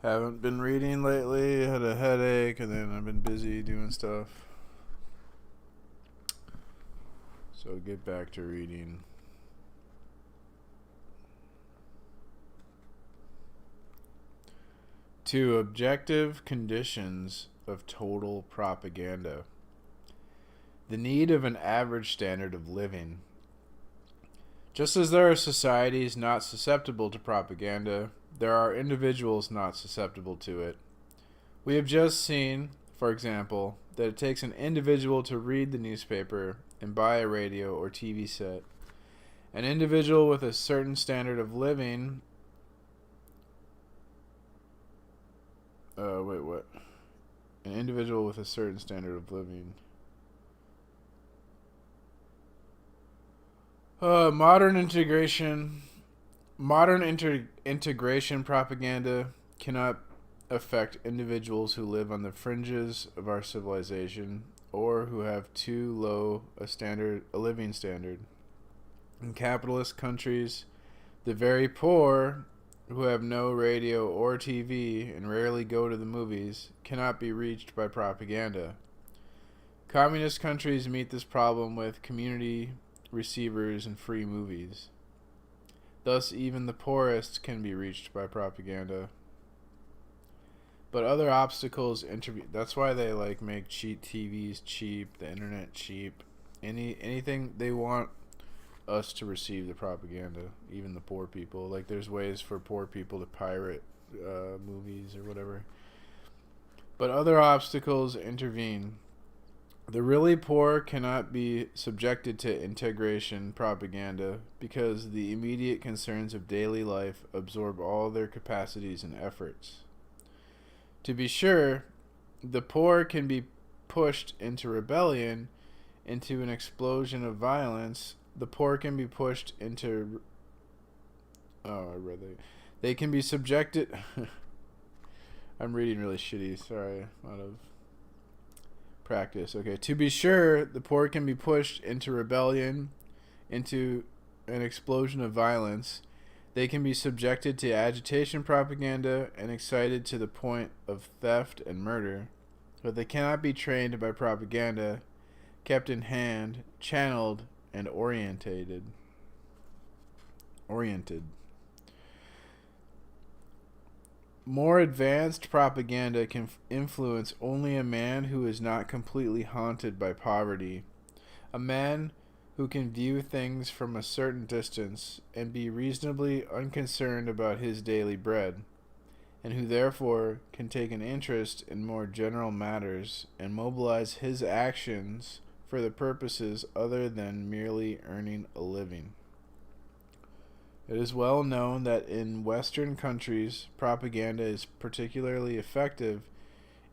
Haven't been reading lately. Had a headache, and then I've been busy doing stuff. So get back to reading. To objective conditions of total propaganda. The need of an average standard of living. Just as there are societies not susceptible to propaganda, there are individuals not susceptible to it. We have just seen, for example, that it takes an individual to read the newspaper and buy a radio or TV set. An individual with a certain standard of living. What? An individual with a certain standard of living. Modern integration propaganda cannot affect individuals who live on the fringes of our civilization or who have too low a living standard. In capitalist countries, the very poor who have no radio or TV and rarely go to the movies cannot be reached by propaganda. Communist countries meet this problem with community receivers and free movies. Thus, even the poorest can be reached by propaganda. But other obstacles that's why they make cheap TVs cheap, the internet cheap. Anything they want us to receive the propaganda, even the poor people. There's ways for poor people to pirate movies or whatever. But other obstacles intervene. The really poor cannot be subjected to integration propaganda because the immediate concerns of daily life absorb all their capacities and efforts. To be sure, the poor can be pushed into rebellion, into an explosion of violence. The poor can be pushed into... They can be subjected... I'm reading really shitty, sorry, out of practice. Okay, to be sure, the poor can be pushed into rebellion, into an explosion of violence. They can be subjected to agitation propaganda and excited to the point of theft and murder, but they cannot be trained by propaganda, kept in hand, channeled, and oriented. More advanced propaganda can influence only a man who is not completely haunted by poverty, a man who can view things from a certain distance and be reasonably unconcerned about his daily bread, and who therefore can take an interest in more general matters and mobilize his actions for the purposes other than merely earning a living. It is well known that in Western countries, propaganda is particularly effective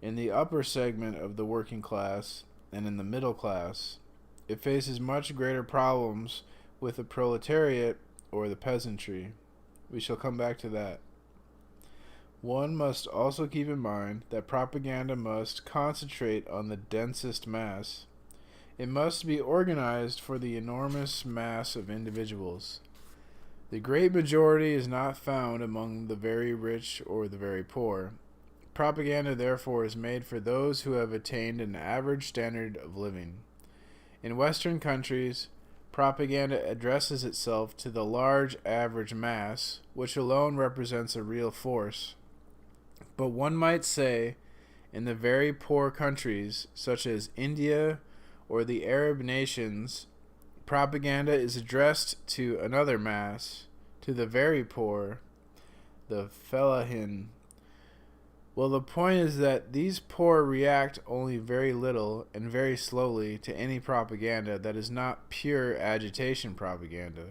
in the upper segment of the working class and in the middle class. It faces much greater problems with the proletariat or the peasantry. We shall come back to that. One must also keep in mind that propaganda must concentrate on the densest mass. It must be organized for the enormous mass of individuals. The great majority is not found among the very rich or the very poor. Propaganda, therefore, is made for those who have attained an average standard of living. In Western countries, propaganda addresses itself to the large average mass, which alone represents a real force. But one might say, in the very poor countries, such as India or the Arab nations, propaganda is addressed to another mass, to the very poor, the fellahin. Well, the point is that these poor react only very little and very slowly to any propaganda that is not pure agitation propaganda.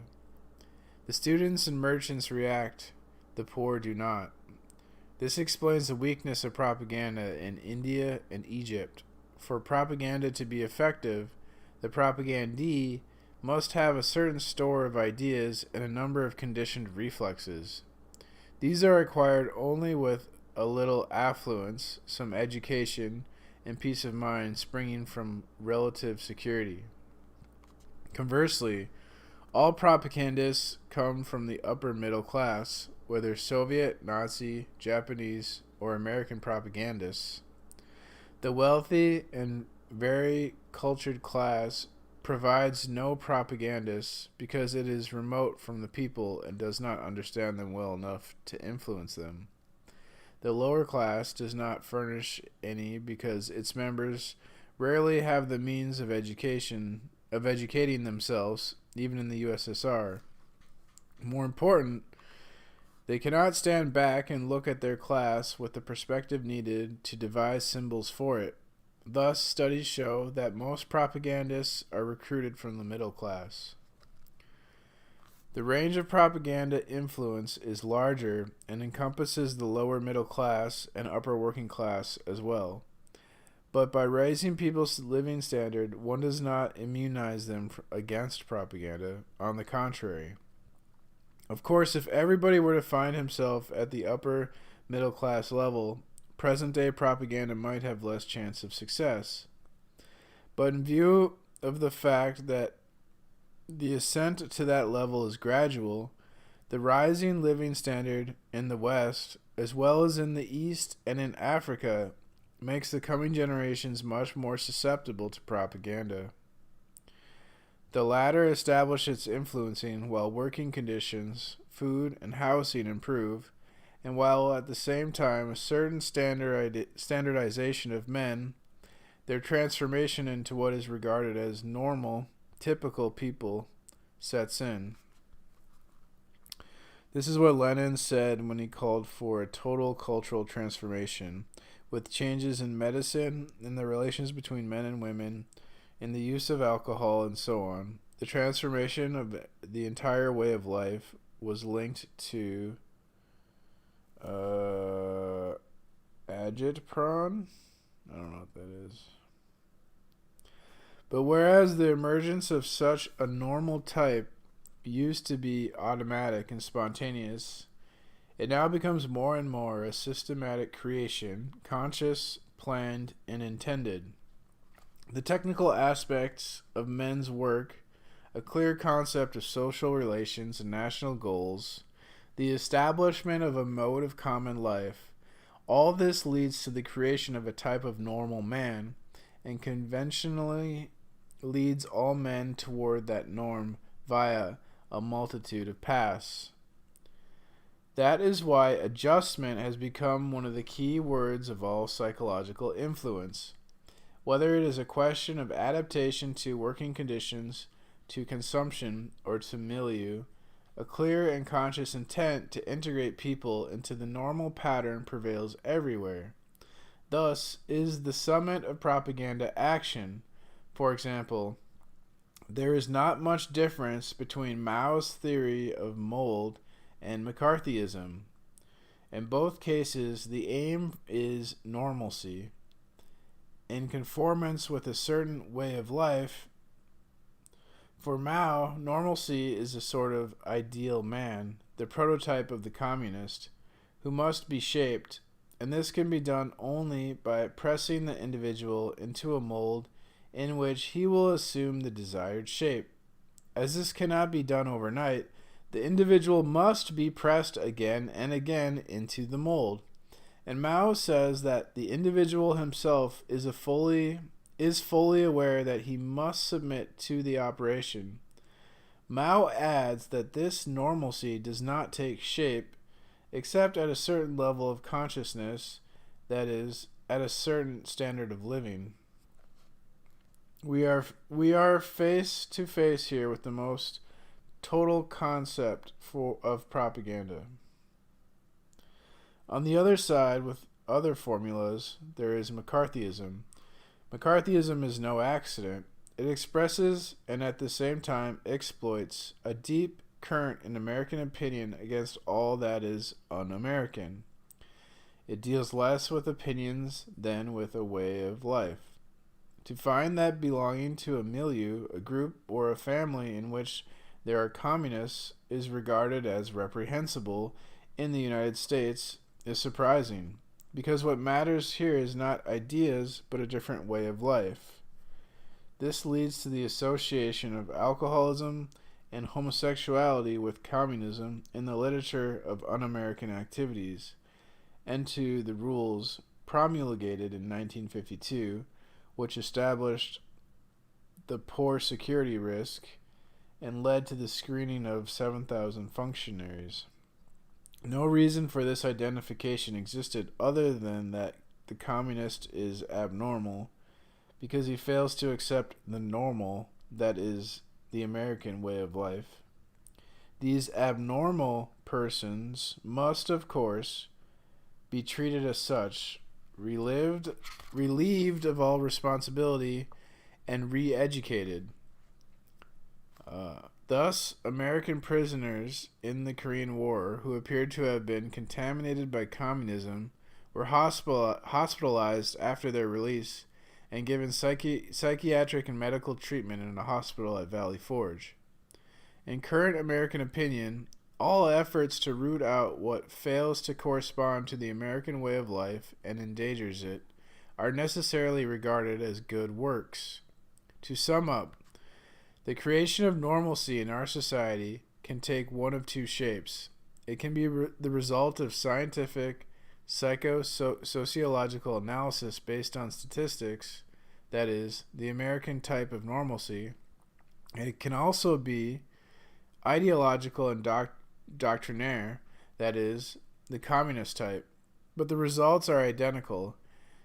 The students and merchants react, the poor do not. This explains the weakness of propaganda in India and Egypt. For propaganda to be effective, the propagandee must have a certain store of ideas and a number of conditioned reflexes. These are acquired only with a little affluence, some education, and peace of mind springing from relative security. Conversely, all propagandists come from the upper middle class, whether Soviet, Nazi, Japanese, or American propagandists. The wealthy and very cultured class provides no propagandists because it is remote from the people and does not understand them well enough to influence them. The lower class does not furnish any because its members rarely have the means of educating themselves, even in the USSR. More important, they cannot stand back and look at their class with the perspective needed to devise symbols for it. Thus, studies show that most propagandists are recruited from the middle class. The range of propaganda influence is larger and encompasses the lower middle class and upper working class as well. But by raising people's living standard, one does not immunize them against propaganda. On the contrary. Of course, if everybody were to find himself at the upper middle class level, present-day propaganda might have less chance of success. But in view of the fact that the ascent to that level is gradual, the rising living standard in the West, as well as in the East and in Africa, makes the coming generations much more susceptible to propaganda. The latter establish its influencing while working conditions, food, and housing improve, and while at the same time a certain standardization of men, their transformation into what is regarded as normal, typical people, sets in. This is what Lenin said when he called for a total cultural transformation, with changes in medicine, in the relations between men and women, in the use of alcohol, and so on. The transformation of the entire way of life was linked to agitprop. I don't know what that is. But whereas the emergence of such a normal type used to be automatic and spontaneous, it now becomes more and more a systematic creation, conscious, planned, and intended. The technical aspects of men's work, a clear concept of social relations and national goals, the establishment of a mode of common life, all this leads to the creation of a type of normal man, and conventionally leads all men toward that norm via a multitude of paths. That is why adjustment has become one of the key words of all psychological influence. Whether it is a question of adaptation to working conditions, to consumption, or to milieu, a clear and conscious intent to integrate people into the normal pattern prevails everywhere. Thus is the summit of propaganda action. For example, there is not much difference between Mao's theory of mold and McCarthyism. In both cases, the aim is normalcy. In conformance with a certain way of life, for Mao, normalcy is a sort of ideal man, the prototype of the communist, who must be shaped, and this can be done only by pressing the individual into a mold in which he will assume the desired shape. As this cannot be done overnight, the individual must be pressed again and again into the mold. And Mao says that the individual himself is fully aware that he must submit to the operation. Mao adds that this normalcy does not take shape except at a certain level of consciousness, that is, at a certain standard of living. We are face to face here with the most total concept of propaganda. On the other side, with other formulas, there is McCarthyism. McCarthyism is no accident. It expresses and at the same time exploits a deep current in American opinion against all that is un-American. It deals less with opinions than with a way of life. To find that belonging to a milieu, a group, or a family in which there are communists is regarded as reprehensible in the United States is surprising, because what matters here is not ideas but a different way of life. This leads to the association of alcoholism and homosexuality with communism in the literature of un-American activities, and to the rules promulgated in 1952, which established the poor security risk and led to the screening of 7,000 functionaries. No reason for this identification existed other than that the communist is abnormal because he fails to accept the normal that is the American way of life. These abnormal persons must, of course, be treated as such, relieved of all responsibility, and re-educated. Thus, American prisoners in the Korean War who appeared to have been contaminated by communism were hospitalized after their release and given psychiatric and medical treatment in a hospital at Valley Forge. In current American opinion, all efforts to root out what fails to correspond to the American way of life and endangers it are necessarily regarded as good works. To sum up, the creation of normalcy in our society can take one of two shapes. It can be the result of scientific, sociological analysis based on statistics, that is, the American type of normalcy, and it can also be ideological and doctrinaire, that is, the communist type, but the results are identical.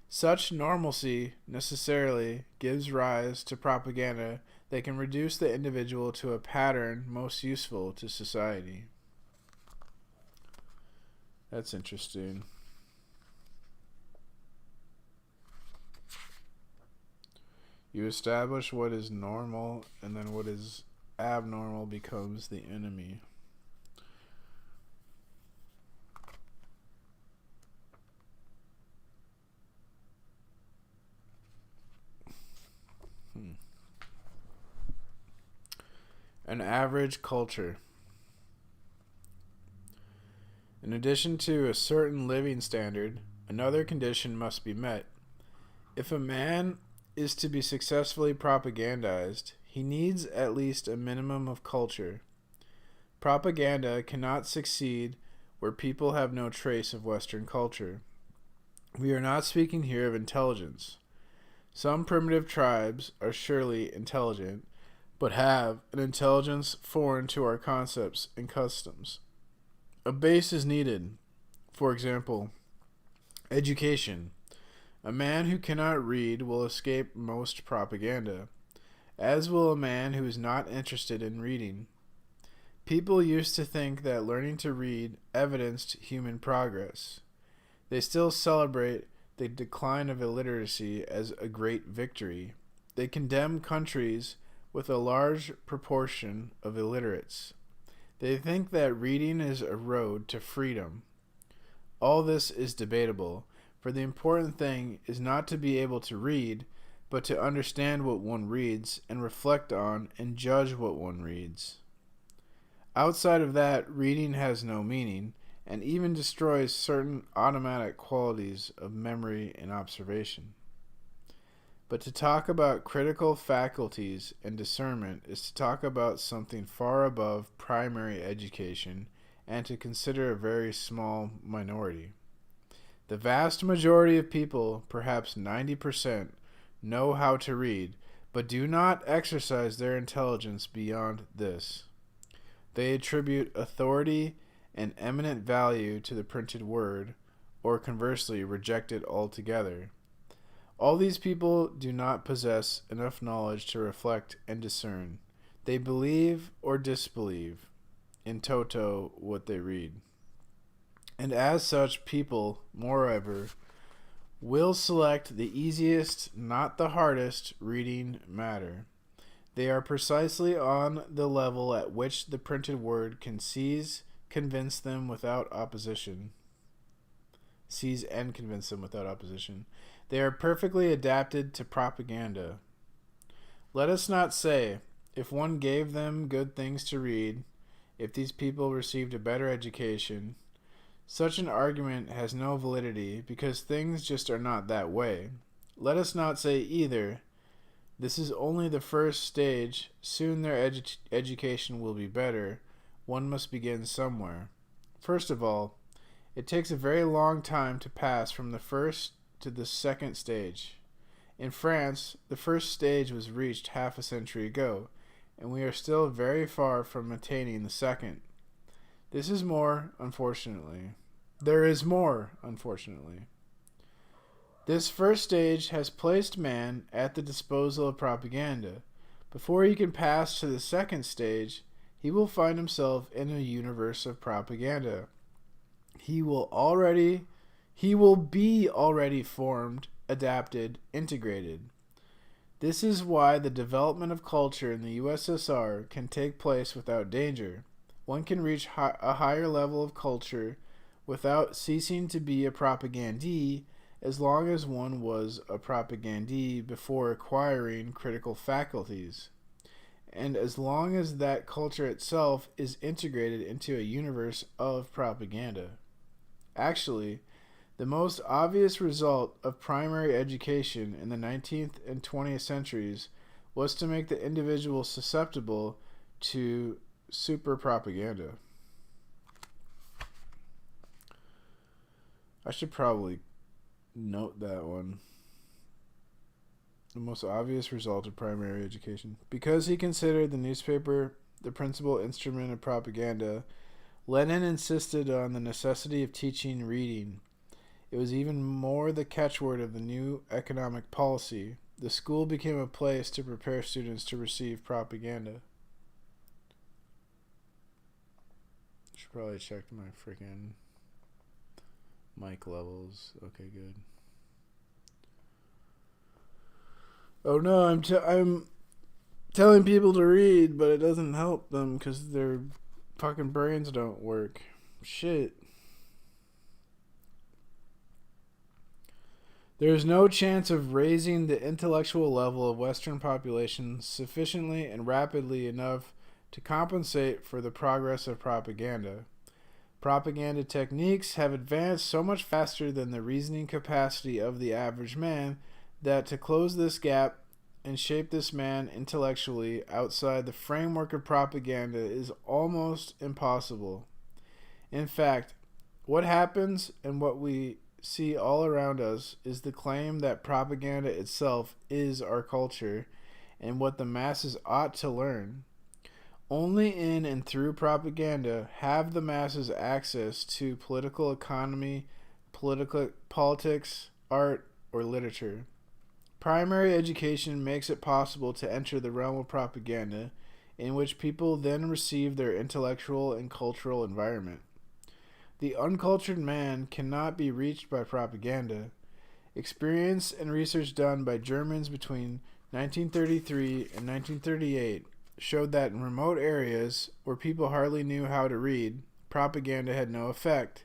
Such normalcy necessarily gives rise to propaganda that can reduce the individual to a pattern most useful to society. That's interesting. You establish what is normal, and then what is abnormal becomes the enemy. An average culture. In addition to a certain living standard, another condition must be met. If a man is to be successfully propagandized, he needs at least a minimum of culture. Propaganda cannot succeed where people have no trace of Western culture. We are not speaking here of intelligence. Some primitive tribes are surely intelligent, but have an intelligence foreign to our concepts and customs. A base is needed. For example, education. A man who cannot read will escape most propaganda, as will a man who is not interested in reading. People used to think that learning to read evidenced human progress. They still celebrate the decline of illiteracy as a great victory. They condemn countries with a large proportion of illiterates. They think that reading is a road to freedom. All this is debatable, for the important thing is not to be able to read, but to understand what one reads and reflect on and judge what one reads. Outside of that, reading has no meaning, and even destroys certain automatic qualities of memory and observation. But to talk about critical faculties and discernment is to talk about something far above primary education and to consider a very small minority. The vast majority of people, perhaps 90%, know how to read, but do not exercise their intelligence beyond this. They attribute authority and eminent value to the printed word, or conversely reject it altogether. All these people do not possess enough knowledge to reflect and discern. They believe or disbelieve, in toto, what they read. And as such people, moreover, will select the easiest, not the hardest, reading matter. They are precisely on the level at which the printed word can convince them without opposition. Seize and convince them without opposition. They are perfectly adapted to propaganda. Let us not say, if one gave them good things to read, if these people received a better education. Such an argument has no validity because things just are not that way. Let us not say either, this is only the first stage, soon their education will be better. One must begin somewhere. First of all, It takes a very long time to pass from the first to the second stage. In France, the first stage was reached half a century ago, and we are still very far from attaining the second. This is more, unfortunately. There is more, unfortunately. This first stage has placed man at the disposal of propaganda. Before he can pass to the second stage, he will find himself in a universe of propaganda. He will be already formed, adapted, integrated. This is why the development of culture in the USSR can take place without danger. One can reach a higher level of culture without ceasing to be a propagandee, as long as one was a propagandee before acquiring critical faculties, and as long as that culture itself is integrated into a universe of propaganda. Actually, the most obvious result of primary education in the 19th and 20th centuries was to make the individual susceptible to super propaganda. I should probably note that one. The most obvious result of primary education. Because he considered the newspaper the principal instrument of propaganda, Lenin insisted on the necessity of teaching reading. It was even more the catchword of the new economic policy. The school became a place to prepare students to receive propaganda. Should probably check my freaking mic levels. Okay, good. Oh no, I'm telling people to read, but it doesn't help them because their fucking brains don't work. Shit. There is no chance of raising the intellectual level of Western populations sufficiently and rapidly enough to compensate for the progress of propaganda. Propaganda techniques have advanced so much faster than the reasoning capacity of the average man that to close this gap and shape this man intellectually outside the framework of propaganda is almost impossible. In fact, what happens and what we see all around us is the claim that propaganda itself is our culture and what the masses ought to learn. Only in and through propaganda have the masses access to political economy, politics, art, or literature. Primary education makes it possible to enter the realm of propaganda, in which people then receive their intellectual and cultural environment. The uncultured man cannot be reached by propaganda. Experience and research done by Germans between 1933 and 1938 showed that in remote areas where people hardly knew how to read, propaganda had no effect.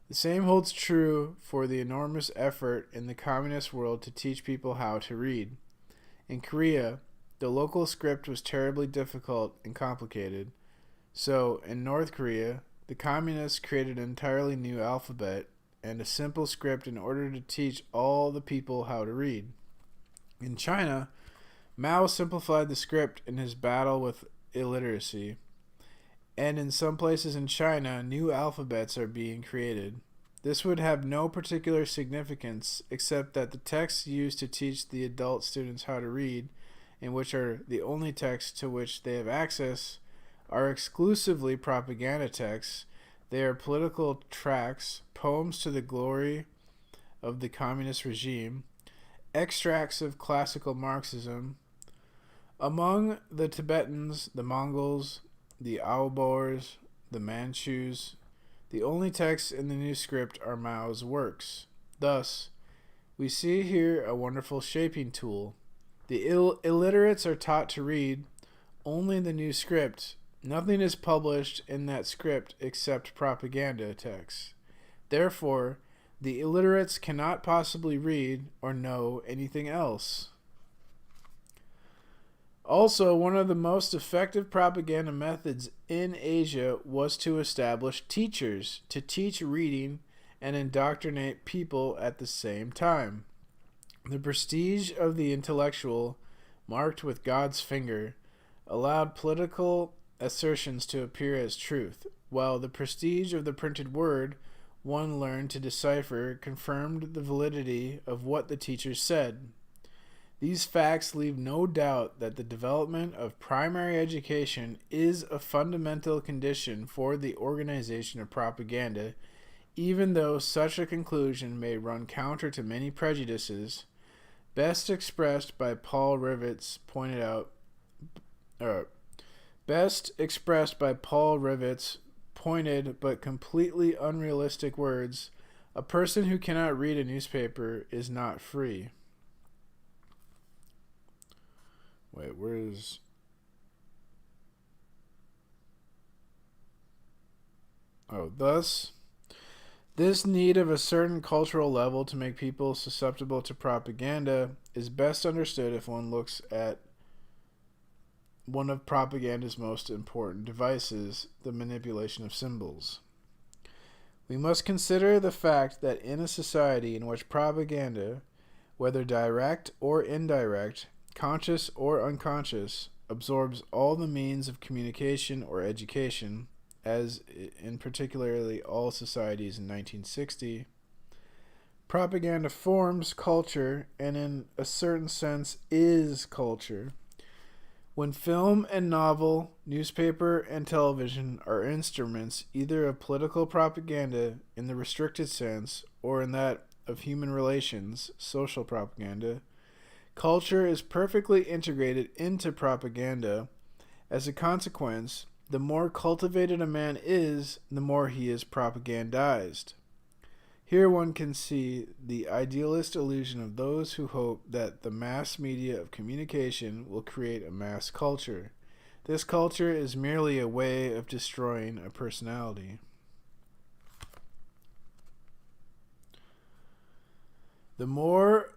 The same holds true for the enormous effort in the communist world to teach people how to read. In Korea, the local script was terribly difficult and complicated. So, in North Korea, the communists created an entirely new alphabet and a simple script in order to teach all the people how to read. In China, Mao simplified the script in his battle with illiteracy. And in some places in China, new alphabets are being created. This would have no particular significance except that the texts used to teach the adult students how to read, and which are the only texts to which they have access, are exclusively propaganda texts. They are political tracts, poems to the glory of the communist regime, extracts of classical Marxism. Among the Tibetans, the Mongols, the Aobors, the Manchus, the only texts in the new script are Mao's works. Thus, we see here a wonderful shaping tool. The illiterates are taught to read only the new script. Nothing is published in that script except propaganda texts. Therefore, the illiterates cannot possibly read or know anything else. Also, one of the most effective propaganda methods in Asia was to establish teachers to teach reading and indoctrinate people at the same time. The prestige of the intellectual, marked with God's finger, allowed political assertions to appear as truth, while the prestige of the printed word one learned to decipher confirmed the validity of what the teachers said. These facts leave no doubt that the development of primary education is a fundamental condition for the organization of propaganda, even though such a conclusion may run counter to many prejudices, best expressed by Paul Rivets pointed but completely unrealistic words: a person who cannot read a newspaper is not free. Wait, where is... Oh, thus, this need of a certain cultural level to make people susceptible to propaganda is best understood if one looks at one of propaganda's most important devices, the manipulation of symbols. We must consider the fact that in a society in which propaganda, whether direct or indirect, conscious or unconscious, absorbs all the means of communication or education, as in particularly all societies in 1960, propaganda forms culture and in a certain sense is culture. When film and novel, newspaper and television are instruments either of political propaganda in the restricted sense or in that of human relations, social propaganda, culture is perfectly integrated into propaganda. As a consequence, the more cultivated a man is, the more he is propagandized. Here one can see the idealist illusion of those who hope that the mass media of communication will create a mass culture. This culture is merely a way of destroying a personality. The more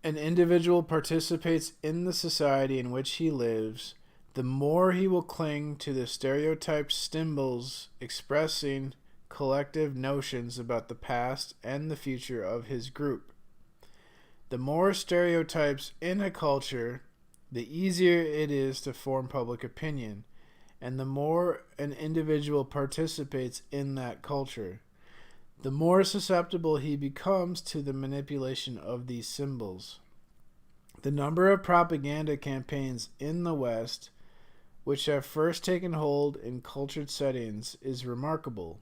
an individual participates in the society in which he lives, the more he will cling to the stereotyped symbols expressing collective notions about the past and the future of his group. The more stereotypes in a culture, the easier it is to form public opinion, and the more an individual participates in that culture, the more susceptible he becomes to the manipulation of these symbols. The number of propaganda campaigns in the West, which have first taken hold in cultured settings, is remarkable.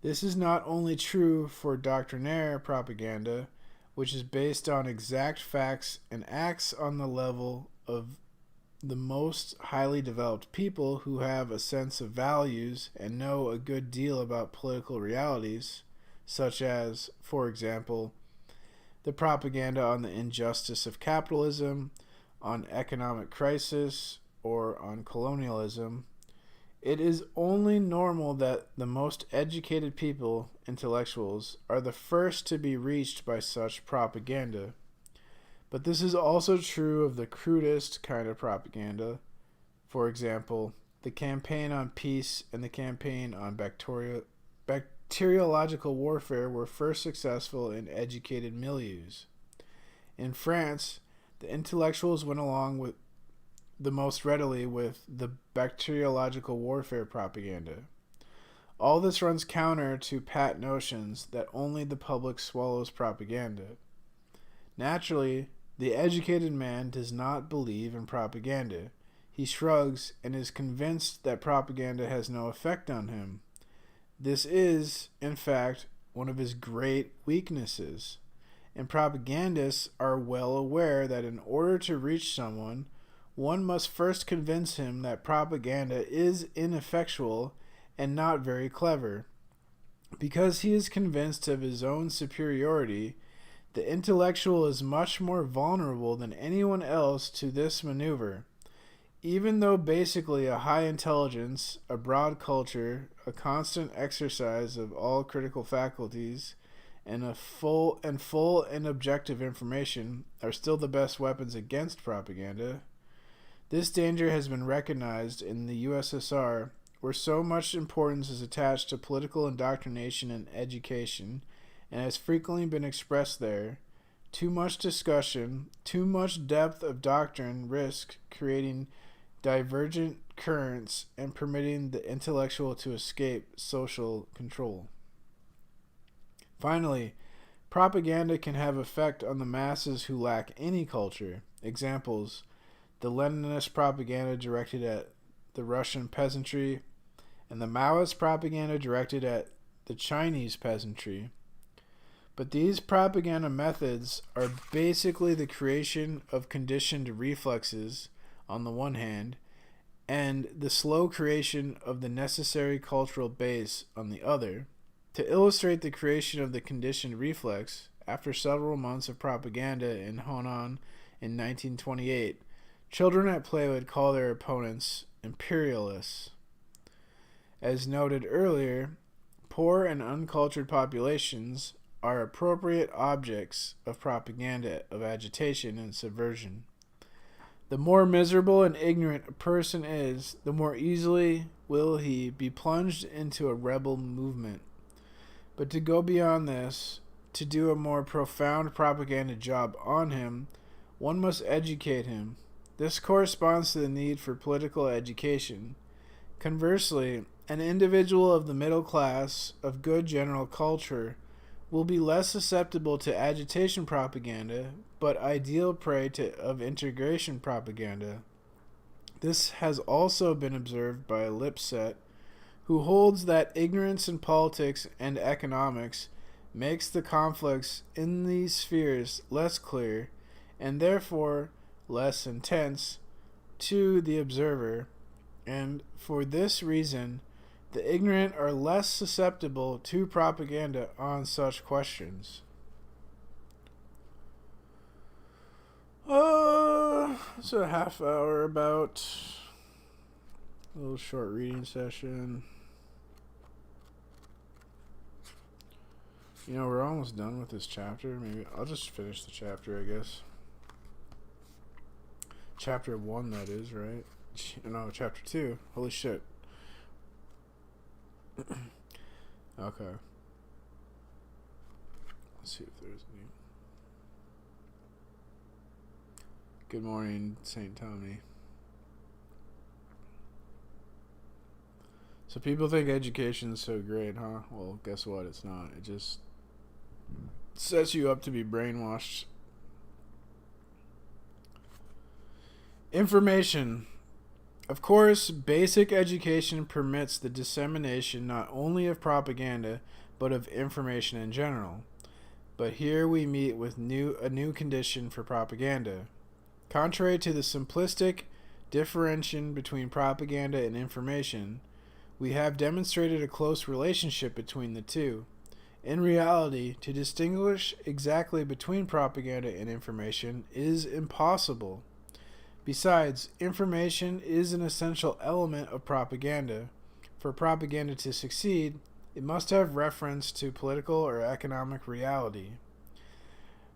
This is not only true for doctrinaire propaganda, which is based on exact facts and acts on the level of the most highly developed people who have a sense of values and know a good deal about political realities, such as, for example, the propaganda on the injustice of capitalism, on economic crisis, or on colonialism. It is only normal that the most educated people, intellectuals, are the first to be reached by such propaganda. But this is also true of the crudest kind of propaganda. For example, the campaign on peace and the campaign on bacteriological warfare were first successful in educated milieus. In France, the intellectuals went along with the most readily with the bacteriological warfare propaganda. All this runs counter to pat notions that only the public swallows propaganda. Naturally, the educated man does not believe in propaganda. He shrugs and is convinced that propaganda has no effect on him. This is, in fact, one of his great weaknesses. And propagandists are well aware that in order to reach someone, one must first convince him that propaganda is ineffectual and not very clever. Because he is convinced of his own superiority, the intellectual is much more vulnerable than anyone else to this maneuver. Even though basically a high intelligence, a broad culture, a constant exercise of all critical faculties, and a full and objective information are still the best weapons against propaganda, this danger has been recognized in the USSR, where so much importance is attached to political indoctrination and education, and has frequently been expressed there. Too much discussion, too much depth of doctrine risk creating divergent currents and permitting the intellectual to escape social control. Finally, propaganda can have effect on the masses who lack any culture. Examples: the Leninist propaganda directed at the Russian peasantry, and the Maoist propaganda directed at the Chinese peasantry. But these propaganda methods are basically the creation of conditioned reflexes on the one hand, and the slow creation of the necessary cultural base on the other. To illustrate the creation of the conditioned reflex, after several months of propaganda in Honan in 1928, children at play would call their opponents imperialists. As noted earlier, poor and uncultured populations are appropriate objects of propaganda of agitation and subversion. The more miserable and ignorant a person is, the more easily will he be plunged into a rebel movement. But to go beyond this, to do a more profound propaganda job on him, one must educate him. This corresponds to the need for political education. Conversely, an individual of the middle class, of good general culture, will be less susceptible to agitation propaganda, but ideal prey of integration propaganda. This has also been observed by Lipset, who holds that ignorance in politics and economics makes the conflicts in these spheres less clear, and therefore less intense, to the observer, and for this reason the ignorant are less susceptible to propaganda on such questions. It's a half hour about. A little short reading session. You know, we're almost done with this chapter. Maybe I'll just finish the chapter, I guess. Chapter 1, that is, right? No, chapter 2. Holy shit. Okay. Let's see if there's any. Good morning, St. Tommy. So people think education's so great, huh? Well, guess what? It's not. It just sets you up to be brainwashed. Information. Of course, basic education permits the dissemination not only of propaganda, but of information in general. But here we meet with a new condition for propaganda. Contrary to the simplistic differentiation between propaganda and information, we have demonstrated a close relationship between the two. In reality, to distinguish exactly between propaganda and information is impossible. Besides, information is an essential element of propaganda. For propaganda to succeed, it must have reference to political or economic reality.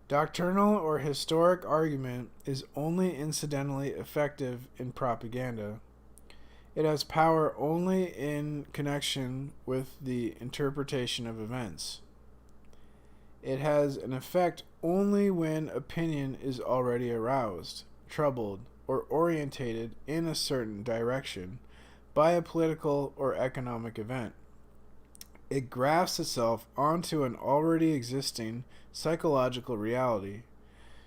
Doctrinal or historic argument is only incidentally effective in propaganda. It has power only in connection with the interpretation of events. It has an effect only when opinion is already aroused, troubled, or orientated in a certain direction by a political or economic event. It grafts itself onto an already existing psychological reality.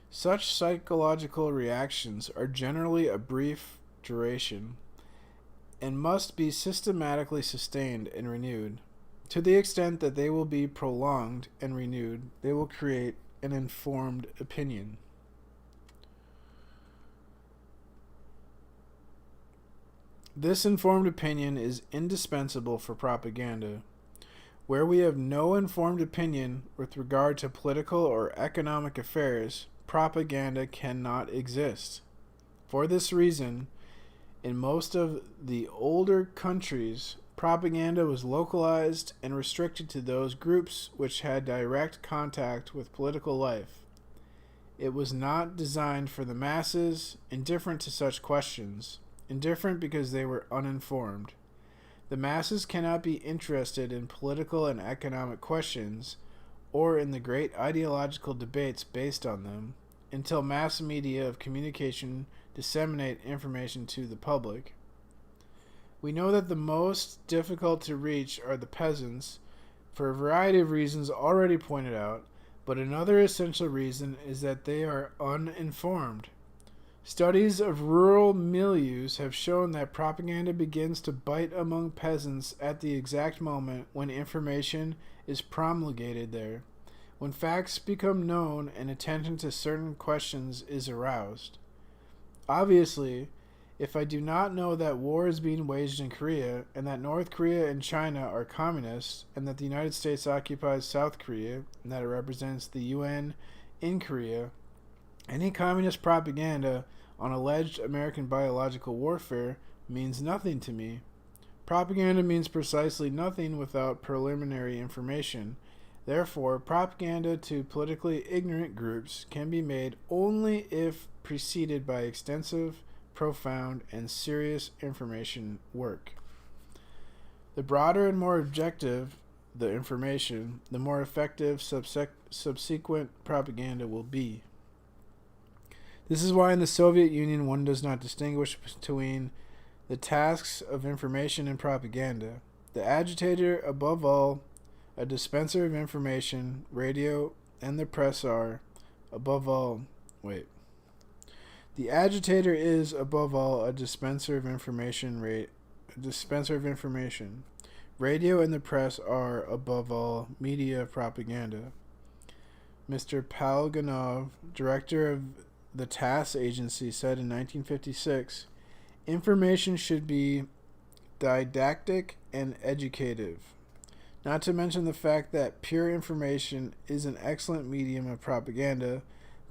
Such psychological reactions are generally of brief duration and must be systematically sustained and renewed. To the extent that they will be prolonged and renewed, they will create an informed opinion. This informed opinion is indispensable for propaganda. Where we have no informed opinion with regard to political or economic affairs, propaganda cannot exist. For this reason, in most of the older countries, propaganda was localized and restricted to those groups which had direct contact with political life. It was not designed for the masses, indifferent to such questions, indifferent because they were uninformed. The masses cannot be interested in political and economic questions or in the great ideological debates based on them until mass media of communication disseminate information to the public. We know that the most difficult to reach are the peasants, for a variety of reasons already pointed out, but another essential reason is that they are uninformed. Studies of rural milieus have shown that propaganda begins to bite among peasants at the exact moment when information is promulgated there, when facts become known and attention to certain questions is aroused. Obviously, if I do not know that war is being waged in Korea, and that North Korea and China are communists, and that the United States occupies South Korea, and that it represents the UN in Korea, any communist propaganda on alleged American biological warfare means nothing to me. Propaganda means precisely nothing without preliminary information. Therefore, propaganda to politically ignorant groups can be made only if preceded by extensive, profound, and serious information work. The broader and more objective the information, the more effective subsequent propaganda will be. This is why in the Soviet Union one does not distinguish between the tasks of information and propaganda. The agitator, above all, a dispenser of information, radio, and the press are, above all, The agitator is, above all, a dispenser of information. Radio and the press are, above all, media propaganda. Mr. Palganov, director of the TASS agency, said in 1956, information should be didactic and educative. Not to mention the fact that pure information is an excellent medium of propaganda.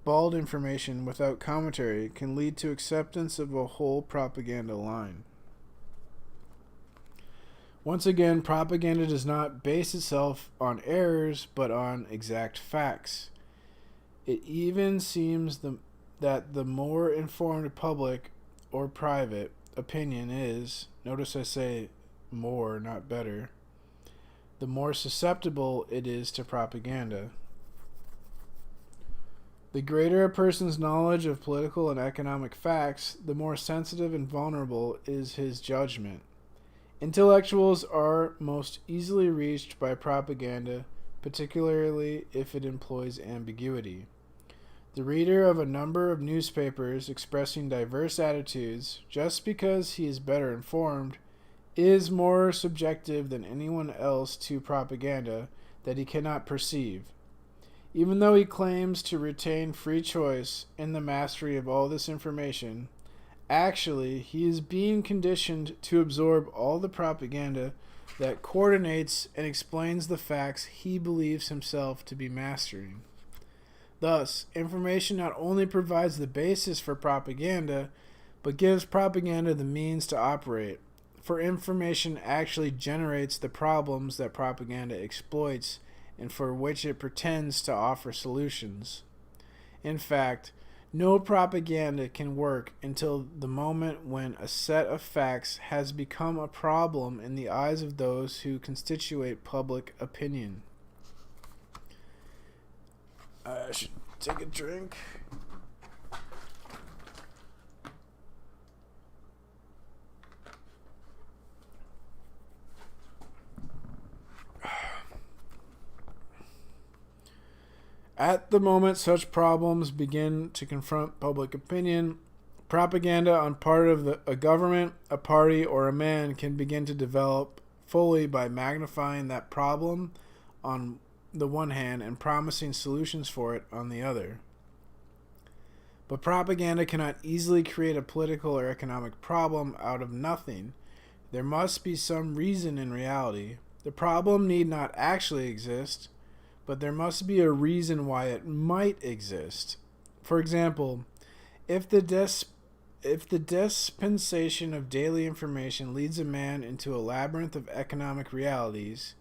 Bald information without commentary can lead to acceptance of a whole propaganda line. Once again, propaganda does not base itself on errors, but on exact facts. It even seems that the more informed public or private opinion is, notice I say more, not better, the more susceptible it is to propaganda. The greater a person's knowledge of political and economic facts, the more sensitive and vulnerable is his judgment. Intellectuals are most easily reached by propaganda, particularly if it employs ambiguity. The reader of a number of newspapers expressing diverse attitudes, just because he is better informed, is more subjective than anyone else to propaganda that he cannot perceive. Even though he claims to retain free choice in the mastery of all this information, actually he is being conditioned to absorb all the propaganda that coordinates and explains the facts he believes himself to be mastering. Thus, information not only provides the basis for propaganda, but gives propaganda the means to operate, for information actually generates the problems that propaganda exploits and for which it pretends to offer solutions. In fact, no propaganda can work until the moment when a set of facts has become a problem in the eyes of those who constitute public opinion. I should take a drink. At the moment such problems begin to confront public opinion, propaganda on part of a government, a party, or a man can begin to develop fully by magnifying that problem on the one hand and promising solutions for it on the other. But propaganda cannot easily create a political or economic problem out of nothing. There must be some reason in reality. The problem need not actually exist, but there must be a reason why it might exist. For example, if the dispensation of daily information leads a man into a labyrinth of economic realities,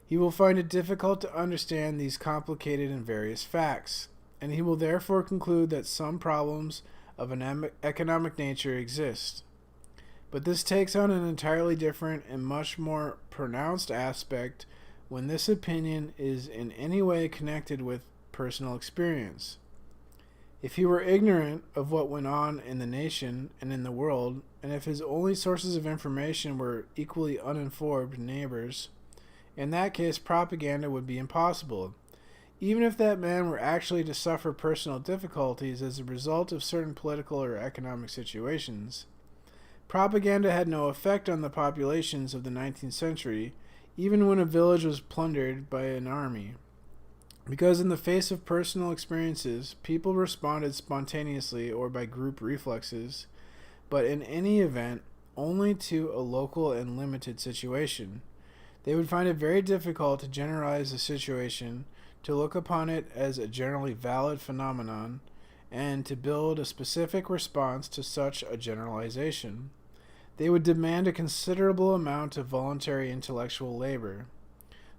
he will find it difficult to understand these complicated and various facts, and he will therefore conclude that some problems of an economic nature exist. But this takes on an entirely different and much more pronounced aspect when this opinion is in any way connected with personal experience. If he were ignorant of what went on in the nation and in the world, and if his only sources of information were equally uninformed neighbors, In that case, propaganda would be impossible. Even if that man were actually to suffer personal difficulties as a result of certain political or economic situations, propaganda had no effect on the populations of the 19th century, even when a village was plundered by an army. Because in the face of personal experiences, people responded spontaneously or by group reflexes, but in any event, only to a local and limited situation. They would find it very difficult to generalize the situation, to look upon it as a generally valid phenomenon, and to build a specific response to such a generalization. They would demand a considerable amount of voluntary intellectual labor.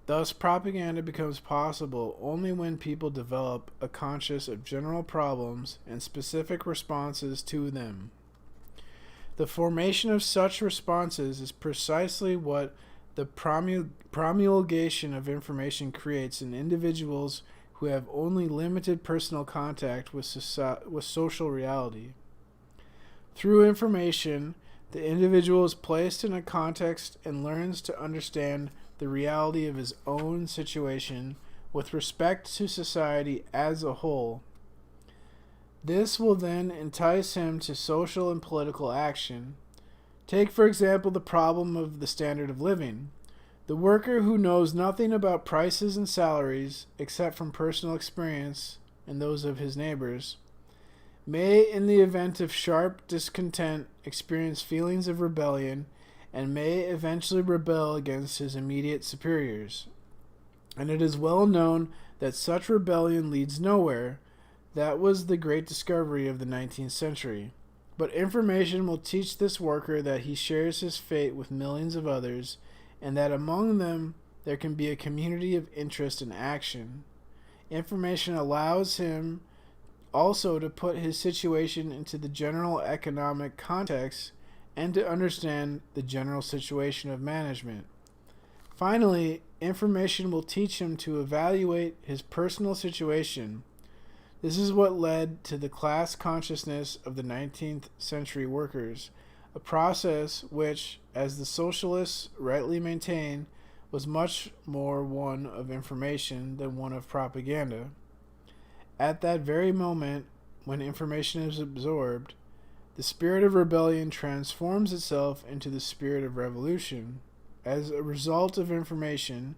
Thus, propaganda becomes possible only when people develop a conscience of general problems and specific responses to them. The formation of such responses is precisely what the promulgation of information creates in individuals who have only limited personal contact with social reality. Through information, the individual is placed in a context and learns to understand the reality of his own situation with respect to society as a whole. This will then entice him to social and political action. Take, for example, the problem of the standard of living. The worker who knows nothing about prices and salaries, except from personal experience and those of his neighbors, may, in the event of sharp discontent, experience feelings of rebellion, and may eventually rebel against his immediate superiors. And it is well known that such rebellion leads nowhere. That was the great discovery of the 19th century. But information will teach this worker that he shares his fate with millions of others, and that among them there can be a community of interest and action. Information allows him also to put his situation into the general economic context and to understand the general situation of management. Finally, information will teach him to evaluate his personal situation. This is what led to the class consciousness of the 19th century workers, a process which, as the socialists rightly maintain, was much more one of information than one of propaganda. At that very moment, when information is absorbed, the spirit of rebellion transforms itself into the spirit of revolution. As a result of information,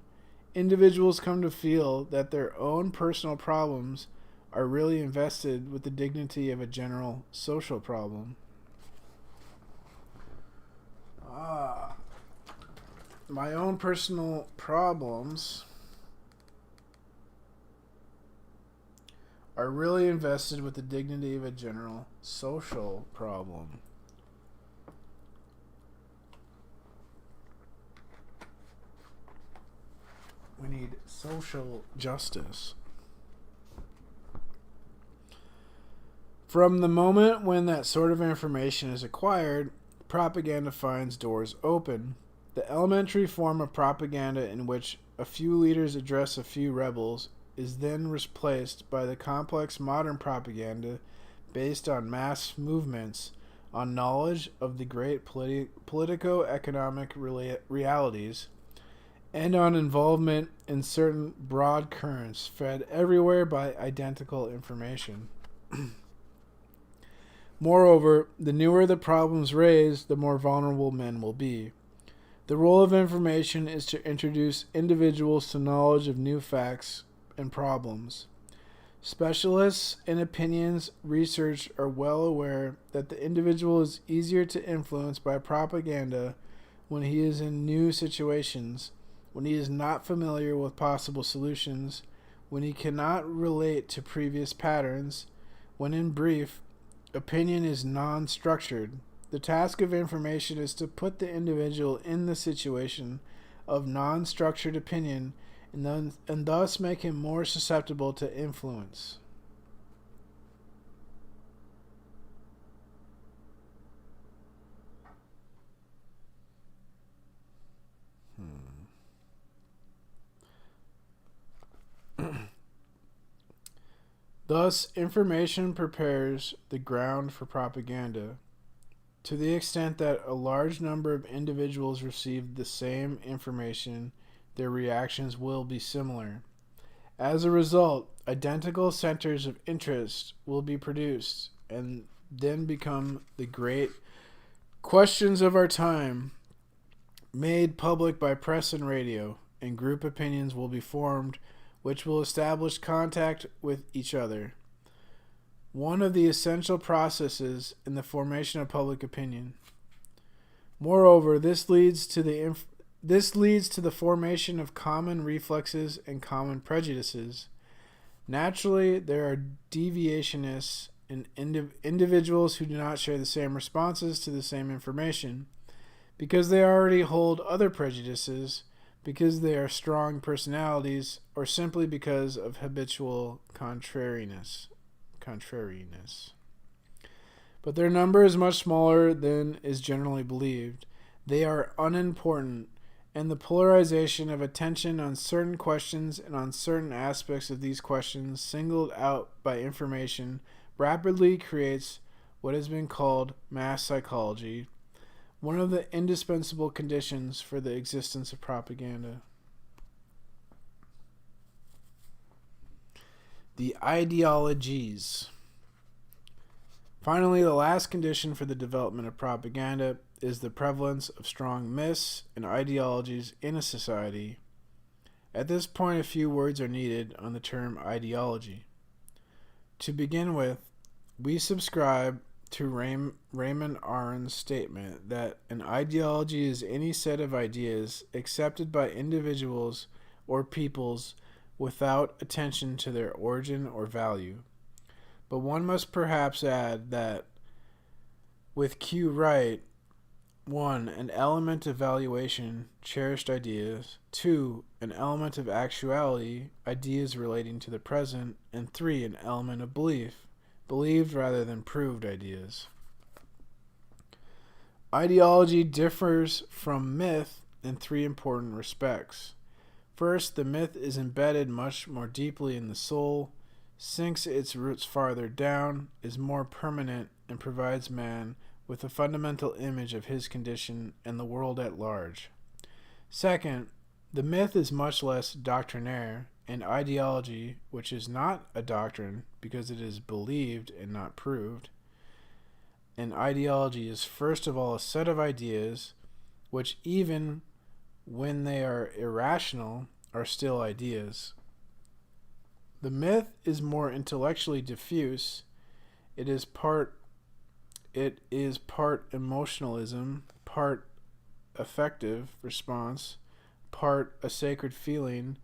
individuals come to feel that their own personal problems are really invested with the dignity of a general social problem. My own personal problems are really invested with the dignity of a general social problem. We need social justice. From the moment when that sort of information is acquired, propaganda finds doors open. The elementary form of propaganda in which a few leaders address a few rebels is then replaced by the complex modern propaganda based on mass movements, on knowledge of the great politico-economic realities, and on involvement in certain broad currents fed everywhere by identical information. Moreover, the newer the problems raised, the more vulnerable men will be. The role of information is to introduce individuals to knowledge of new facts and problems. Specialists in opinions research are well aware that the individual is easier to influence by propaganda when he is in new situations, when he is not familiar with possible solutions, when he cannot relate to previous patterns, when, in brief, opinion is non-structured. The task of information is to put the individual in the situation of non-structured opinion and thus make him more susceptible to influence. Thus, information prepares the ground for propaganda. To the extent that a large number of individuals receive the same information, their reactions will be similar. As a result, identical centers of interest will be produced and then become the great questions of our time, made public by press and radio, and group opinions will be formed which will establish contact with each other. One of the essential processes in the formation of public opinion. Moreover, this leads to the formation of common reflexes and common prejudices. Naturally, there are deviationists and individuals who do not share the same responses to the same information, because they already hold other prejudices, because they are strong personalities, or simply because of habitual contrariness. But their number is much smaller than is generally believed. They are unimportant, and the polarization of attention on certain questions and on certain aspects of these questions singled out by information rapidly creates what has been called mass psychology, one of the indispensable conditions for the existence of propaganda. The ideologies. Finally, the last condition for the development of propaganda is the prevalence of strong myths and ideologies in a society. At this point, a few words are needed on the term ideology. To begin with, we subscribe to Raymond Aron's statement that an ideology is any set of ideas accepted by individuals or peoples without attention to their origin or value. But one must perhaps add that with Q. Wright, 1. An element of valuation, cherished ideas. 2. An element of actuality, ideas relating to the present. And 3. An element of belief, believed rather than proved ideas. Ideology differs from myth in 3 important respects. First, the myth is embedded much more deeply in the soul, sinks its roots farther down, is more permanent, and provides man with a fundamental image of his condition and the world at large. Second, the myth is much less doctrinaire, and ideology, which is not a doctrine because it is believed and not proved, an ideology is first of all a set of ideas which, even when they are irrational, are still ideas. The myth is more intellectually diffuse. It is part emotionalism, part affective response, part a sacred feeling,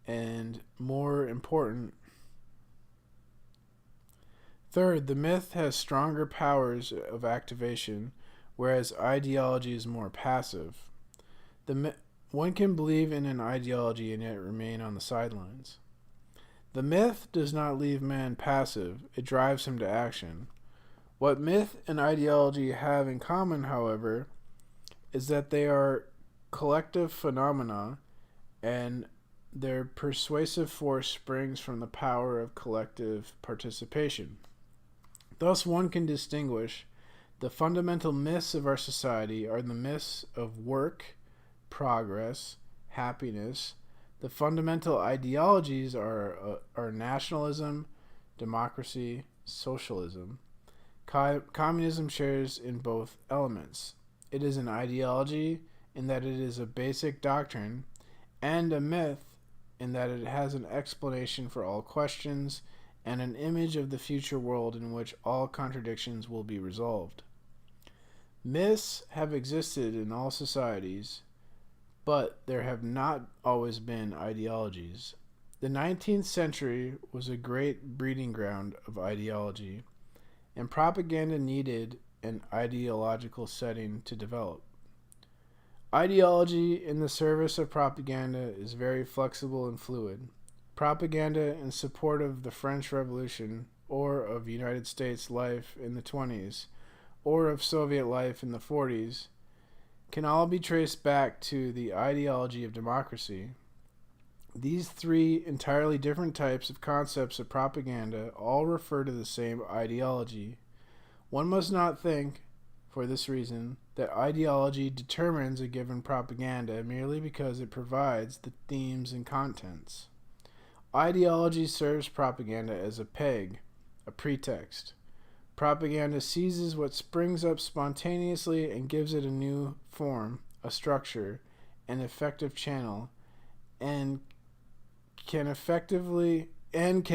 and more important. Third, the myth has stronger powers of activation, whereas ideology is more passive. One can believe in an ideology and yet remain on the sidelines. The myth does not leave man passive, it drives him to action. What myth and ideology have in common, however, is that they are collective phenomena, and their persuasive force springs from the power of collective participation. Thus, one can distinguish the fundamental myths of our society are the myths of work, progress, happiness. The fundamental ideologies are nationalism, democracy, socialism. Communism shares in both elements. It is an ideology in that it is a basic doctrine, and a myth in that it has an explanation for all questions and an image of the future world in which all contradictions will be resolved. Myths have existed in all societies, but there have not always been ideologies. The 19th century was a great breeding ground of ideology, and propaganda needed an ideological setting to develop. Ideology in the service of propaganda is very flexible and fluid. Propaganda in support of the French Revolution, or of United States life in the 20s, or of Soviet life in the 40s, can all be traced back to the ideology of democracy. These 3 entirely different types of concepts of propaganda all refer to the same ideology. One must not think, for this reason, that ideology determines a given propaganda merely because it provides the themes and contents. Ideology serves propaganda as a peg, a pretext. Propaganda seizes what springs up spontaneously and gives it a new form, a structure, an effective channel, and can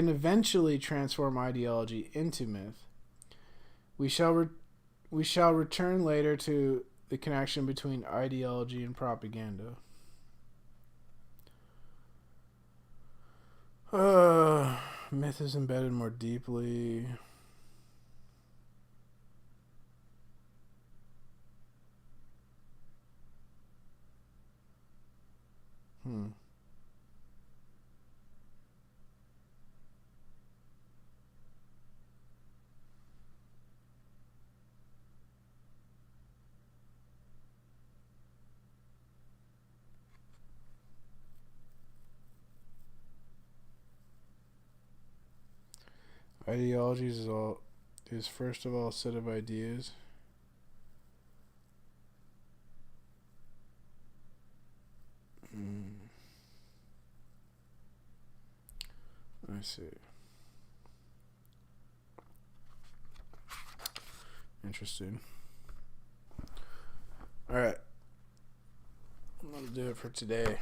eventually transform ideology into myth. We shall return later to the connection between ideology and propaganda. Myth is embedded more deeply. Ideology is first of all a set of ideas. I see. Interesting. All right. I'm going to do it for today.